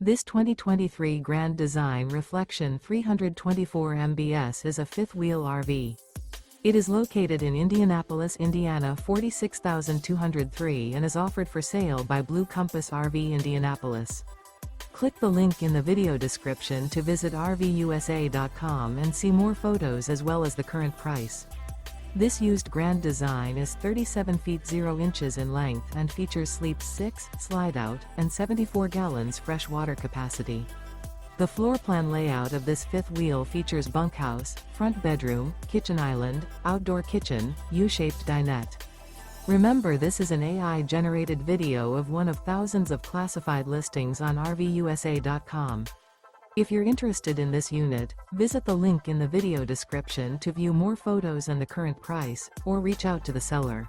This 2023 Grand Design Reflection 324 mbs is a fifth-wheel RV. It is located in Indianapolis, Indiana 46203 and is offered for sale by Blue Compass RV Indianapolis. Click the link in the video description to visit RVUSA.com and see more photos as well as the current price. This used Grand Design is 37 feet 0 inches in length and features Sleep 6, Slideout, and 74 gallons fresh water capacity. The floor plan layout of this fifth wheel features bunkhouse, front bedroom, kitchen island, outdoor kitchen, U-shaped dinette. Remember, this is an AI-generated video of one of thousands of classified listings on RVUSA.com. If you're interested in this unit, visit the link in the video description to view more photos and the current price, or reach out to the seller.